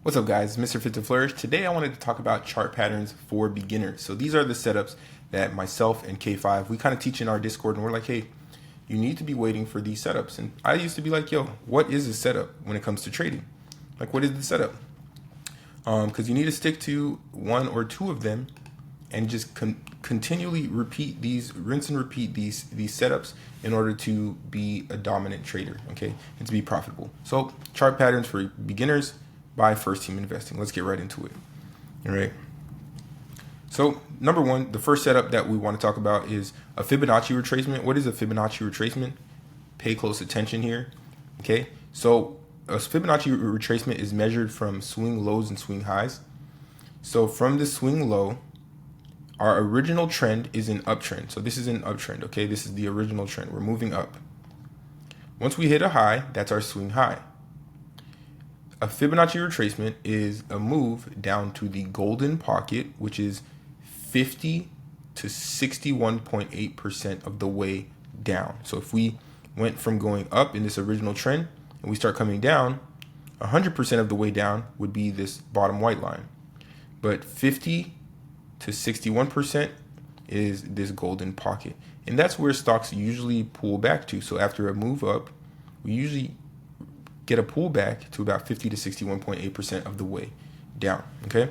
What's up guys, Mr. Fit to Flourish. Today I wanted to talk about chart patterns for beginners. So these are the setups that myself and K5, we kind of teach in our Discord, and we're like, hey, you need to be waiting for these setups. And I used to be like, yo, what is a setup when it comes to trading? Like, what is the setup? Because you need to stick to one or two of them and just continually repeat these, rinse and repeat these setups in order to be a dominant trader, okay, and to be profitable. So chart patterns for beginners by First Team Investing. Let's get right into it. All right. So number one, the first setup that we want to talk about is a Fibonacci retracement. What is a Fibonacci retracement? Pay close attention here. Okay. So a Fibonacci retracement is measured from swing lows and swing highs. So from the swing low, our original trend is an uptrend. So this is an uptrend. Okay. This is the original trend. We're moving up. Once we hit a high, that's our swing high. A Fibonacci retracement is a move down to the golden pocket, which is 50 to 61.8% of the way down. So if we went from going up in this original trend and we start coming down, 100% of the way down would be this bottom white line. But 50 to 61% is this golden pocket. And that's where stocks usually pull back to. So after a move up, we usually get a pullback to about 50 to 61.8% of the way down, okay,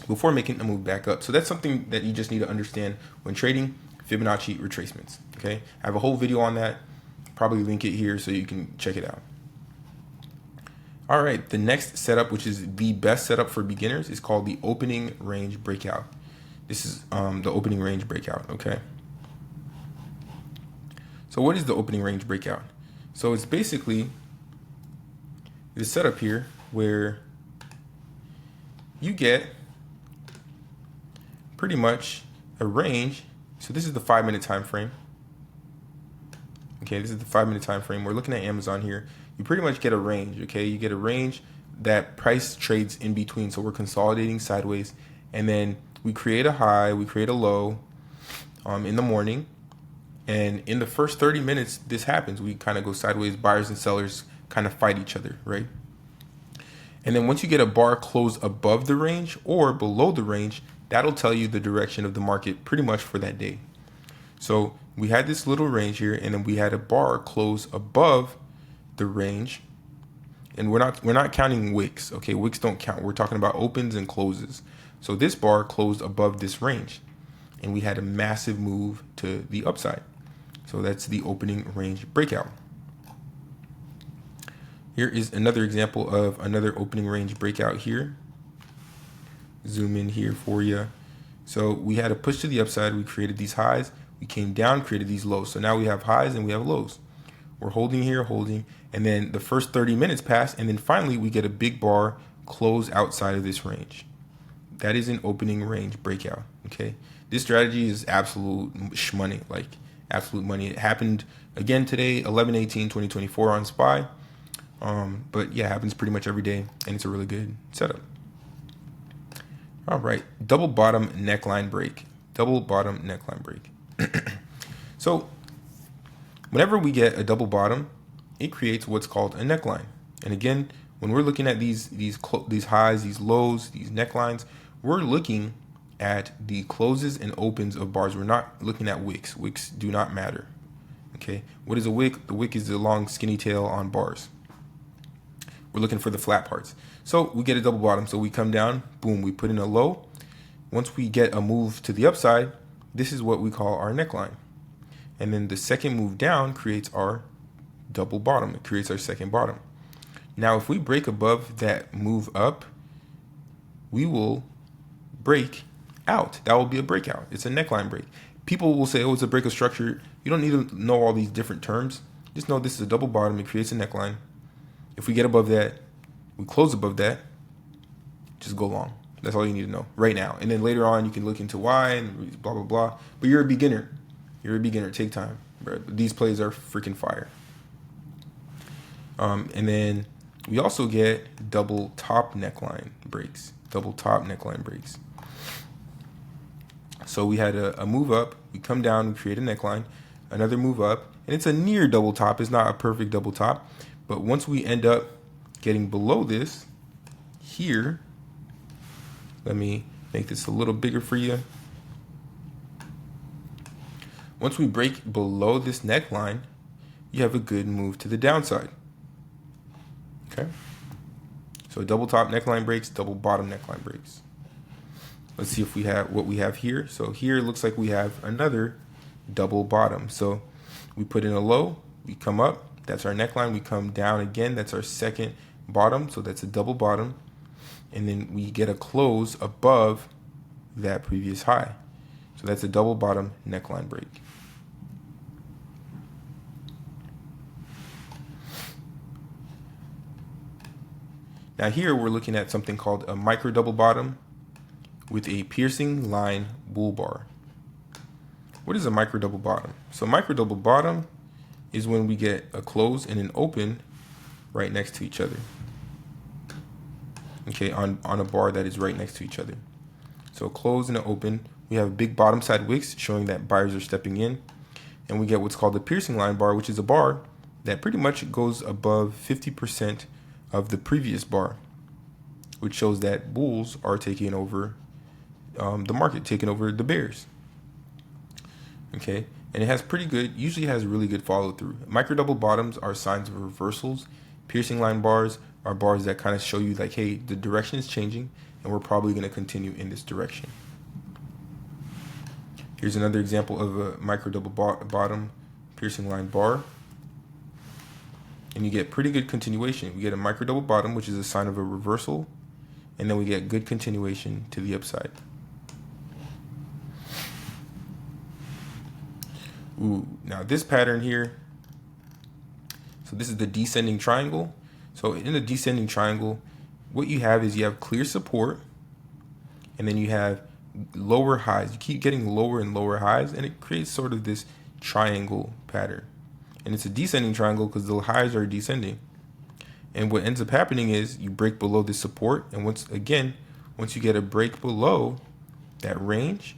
before making a move back up. So that's something that you just need to understand when trading Fibonacci retracements, okay? I have a whole video on that, probably link it here so you can check it out. All right, the next setup, which is the best setup for beginners, is called the opening range breakout. This is the opening range breakout, okay? So what is the opening range breakout? So it's basically this setup here where you get pretty much a range. So this is the 5-minute time frame. Okay, this is the 5-minute time frame. We're looking at Amazon here. You pretty much get a range, okay? You get a range that price trades in between. So we're consolidating sideways, and then we create a high, we create a low in the morning. And in the first 30 minutes, this happens. We kind of go sideways, buyers and sellers kind of fight each other, right? And then once you get a bar close above the range or below the range, that'll tell you the direction of the market pretty much for that day. So we had this little range here, and then we had a bar close above the range. And we're not counting wicks, okay? Wicks don't count. We're talking about opens and closes. So this bar closed above this range, and we had a massive move to the upside. So that's the opening range breakout. Here is another example of another opening range breakout here. Zoom in here for you. So we had a push to the upside. We created these highs. We came down, created these lows. So now we have highs and we have lows. We're holding here, holding. And then the first 30 minutes pass. And then finally we get a big bar close outside of this range. That is an opening range breakout. Okay. This strategy is absolute money, like absolute money. It happened again today, 11/18/2024 on SPY. But yeah, it happens pretty much every day, and it's a really good setup. All right, double bottom neckline break. Double bottom neckline break. So whenever we get a double bottom, it creates what's called a neckline. And again, when we're looking at these highs, these lows, these necklines, we're looking at the closes and opens of bars. We're not looking at wicks. Wicks do not matter. Okay, what is a wick? The wick is the long skinny tail on bars. We're looking for the flat parts. So we get a double bottom. So we come down, boom, we put in a low. Once we get a move to the upside, this is what we call our neckline. And then the second move down creates our double bottom. It creates our second bottom. Now, if we break above that move up, we will break out. That will be a breakout. It's a neckline break. People will say, oh, it's a break of structure. You don't need to know all these different terms. Just know this is a double bottom. It creates a neckline. If we get above that, we close above that, just go long. That's all you need to know right now. And then later on, you can look into why and blah, blah, blah. But you're a beginner. You're a beginner. Take time. Bro. These plays are freaking fire. And then we also get double top neckline breaks. Double top neckline breaks. So we had a move up. We come down. We create a neckline. Another move up. And it's a near double top. It's not a perfect double top. But once we end up getting below this here, let me make this a little bigger for you. Once we break below this neckline, you have a good move to the downside. Okay. So double top neckline breaks, double bottom neckline breaks. Let's see if we have what we have here. So here it looks like we have another double bottom. So we put in a low, we come up, that's our neckline, we come down again, that's our second bottom, so that's a double bottom, and then we get a close above that previous high. So that's a double bottom neckline break. Now here we're looking at something called a micro double bottom with a piercing line bull bar. What is a micro double bottom? So micro double bottom is when we get a close and an open right next to each other. Okay, on a bar that is right next to each other. So a close and an open. We have big bottom side wicks showing that buyers are stepping in. And we get what's called the piercing line bar, which is a bar that pretty much goes above 50% of the previous bar, which shows that bulls are taking over the market, taking over the bears. Okay, and it has usually has really good follow through. Micro double bottoms are signs of reversals. Piercing line bars are bars that kind of show you like, hey, the direction is changing and we're probably going to continue in this direction. Here's another example of a micro double bottom piercing line bar. And you get pretty good continuation. We get a micro double bottom, which is a sign of a reversal, and then we get good continuation to the upside. Ooh, now this pattern here, so this is the descending triangle. So in the descending triangle, what you have is you have clear support, and then you have lower highs. You keep getting lower and lower highs, and it creates sort of this triangle pattern. And it's a descending triangle because the highs are descending. And what ends up happening is you break below this support. And once you get a break below that range,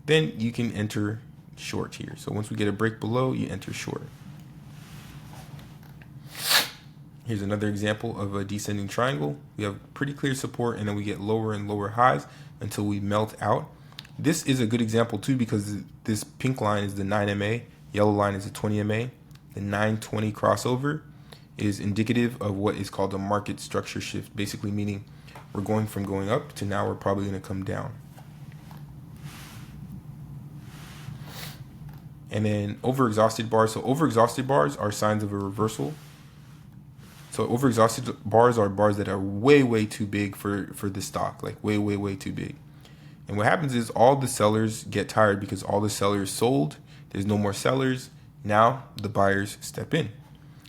then you can enter short here. So once we get a break below, you enter short. Here's another example of a descending triangle. We have pretty clear support, and then we get lower and lower highs until we melt out. This is a good example too because this pink line is the 9MA. Yellow line is a 20 MA. The 920 crossover is indicative of what is called a market structure shift, basically meaning we're going from going up to now we're probably going to come down. And then overexhausted bars. So overexhausted bars are signs of a reversal. So overexhausted bars are bars that are way too big for the stock, like way too big. And what happens is all the sellers get tired because all the sellers sold. There's no more sellers. Now the buyers step in.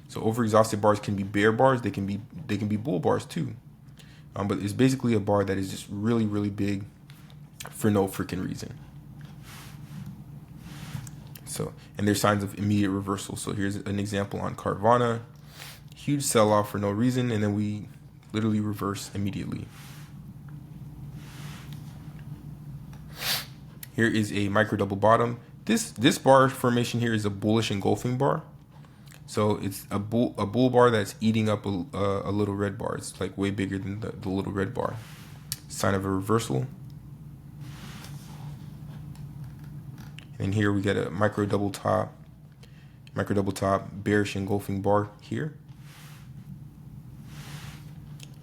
So overexhausted bars can be bear bars. They can be bull bars too. But it's basically a bar that is just really big for no freaking reason. So, and there's signs of immediate reversal. So here's an example on Carvana. Huge sell off for no reason, and then we literally reverse immediately. Here is a micro double bottom. This bar formation here is a bullish engulfing bar. So it's a bull bar that's eating up a little red bar. It's like way bigger than the little red bar. Sign of a reversal. And here we get a micro double top bearish engulfing bar here.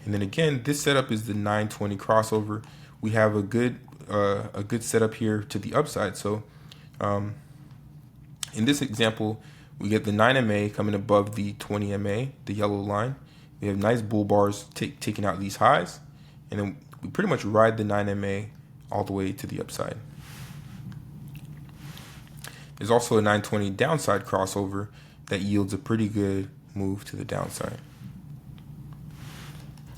And then again, this setup is the 920 crossover. We have a good setup here to the upside. So in this example, we get the 9MA coming above the 20MA, the yellow line. We have nice bull bars taking out these highs, and then we pretty much ride the 9MA all the way to the upside. There's also a 920 downside crossover that yields a pretty good move to the downside.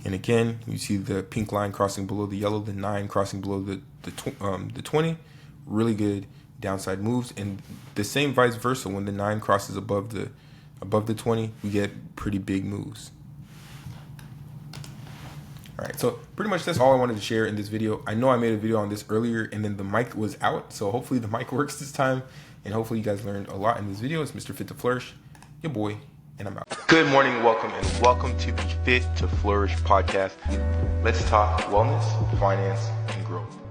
And again, you see the pink line crossing below the yellow, the 9 crossing below the 20. Really good downside moves, and the same vice versa. When the 9 crosses above the 20, we get pretty big moves. All right, so pretty much that's all I wanted to share in this video. I know I made a video on this earlier and then the mic was out, so hopefully the mic works this time, and hopefully you guys learned a lot in this video. It's Mr. Fit to Flourish, your boy, and I'm out. Good morning, welcome to the Fit to Flourish podcast. Let's talk wellness, finance, and growth.